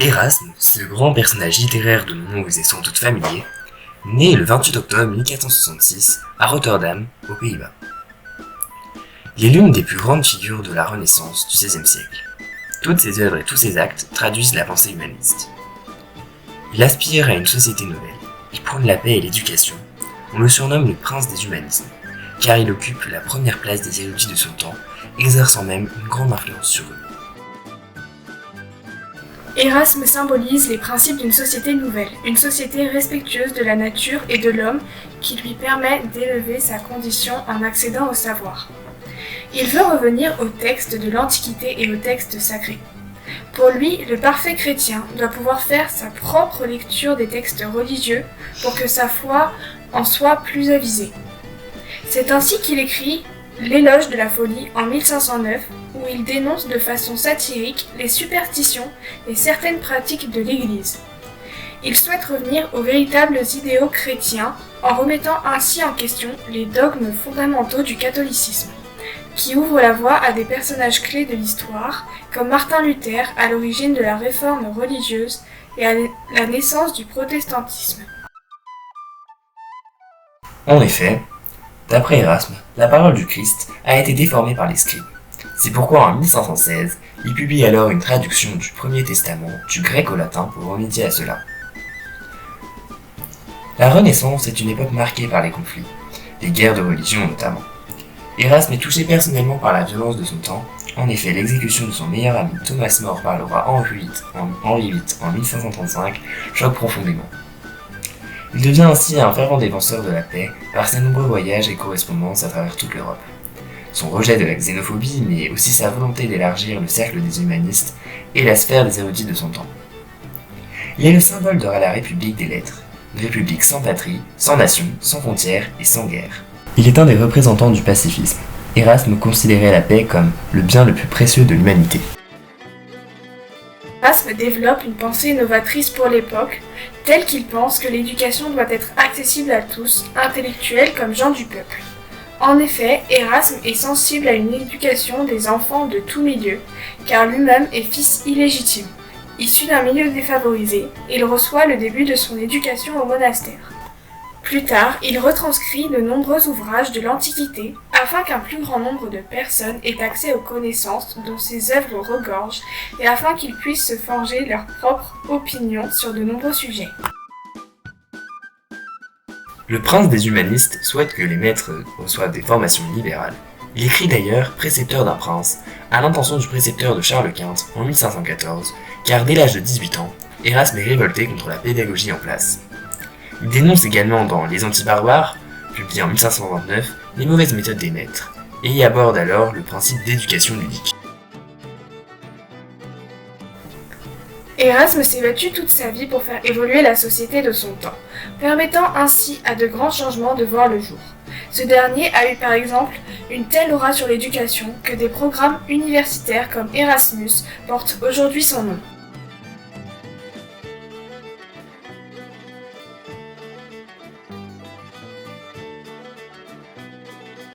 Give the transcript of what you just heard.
Erasme, ce grand personnage littéraire dont le nom vous est sans doute familier, naît le 28 octobre 1466 à Rotterdam, aux Pays-Bas. Il est l'une des plus grandes figures de la Renaissance du XVIe siècle. Toutes ses œuvres et tous ses actes traduisent la pensée humaniste. Il aspire à une société nouvelle, il prône la paix et l'éducation. On le surnomme le prince des humanismes, car il occupe la première place des érudits de son temps, exerçant même une grande influence sur eux. Erasme symbolise les principes d'une société nouvelle, une société respectueuse de la nature et de l'homme qui lui permet d'élever sa condition en accédant au savoir. Il veut revenir aux textes de l'Antiquité et aux textes sacrés. Pour lui, le parfait chrétien doit pouvoir faire sa propre lecture des textes religieux pour que sa foi en soit plus avisée. C'est ainsi qu'il écrit L'éloge de la folie en 1509, où il dénonce de façon satirique les superstitions et certaines pratiques de l'Église. Il souhaite revenir aux véritables idéaux chrétiens en remettant ainsi en question les dogmes fondamentaux du catholicisme, qui ouvrent la voie à des personnages clés de l'histoire, comme Martin Luther à l'origine de la réforme religieuse et à la naissance du protestantisme. En effet, d'après Erasme, la parole du Christ a été déformée par les scribes. C'est pourquoi en 1516, il publie alors une traduction du Premier Testament du grec au latin pour remédier à cela. La Renaissance est une époque marquée par les conflits, les guerres de religion notamment. Erasme est touché personnellement par la violence de son temps. En effet, l'exécution de son meilleur ami Thomas More par le roi Henri VIII en 1535 choque profondément. Il devient ainsi un fervent défenseur de la paix par ses nombreux voyages et correspondances à travers toute l'Europe. Son rejet de la xénophobie, mais aussi sa volonté d'élargir le cercle des humanistes et la sphère des érudits de son temps. Il est le symbole de la République des lettres, une république sans patrie, sans nation, sans frontières et sans guerre. Il est un des représentants du pacifisme. Erasme considérait la paix comme le bien le plus précieux de l'humanité. Erasme développe une pensée novatrice pour l'époque, telle qu'il pense que l'éducation doit être accessible à tous, intellectuels comme gens du peuple. En effet, Erasme est sensible à une éducation des enfants de tout milieu, car lui-même est fils illégitime. Issu d'un milieu défavorisé, il reçoit le début de son éducation au monastère. Plus tard, il retranscrit de nombreux ouvrages de l'Antiquité afin qu'un plus grand nombre de personnes aient accès aux connaissances dont ses œuvres regorgent et afin qu'ils puissent se forger leur propre opinion sur de nombreux sujets. Le prince des humanistes souhaite que les maîtres reçoivent des formations libérales. Il écrit d'ailleurs Précepteur d'un prince à l'intention du précepteur de Charles Quint en 1514, car dès l'âge de 18 ans, Erasme est révolté contre la pédagogie en place. Il dénonce également dans Les Antibarbares, publié en 1529, les mauvaises méthodes des maîtres, et y aborde alors le principe d'éducation ludique. Erasme s'est battu toute sa vie pour faire évoluer la société de son temps, permettant ainsi à de grands changements de voir le jour. Ce dernier a eu par exemple une telle aura sur l'éducation que des programmes universitaires comme Erasmus portent aujourd'hui son nom.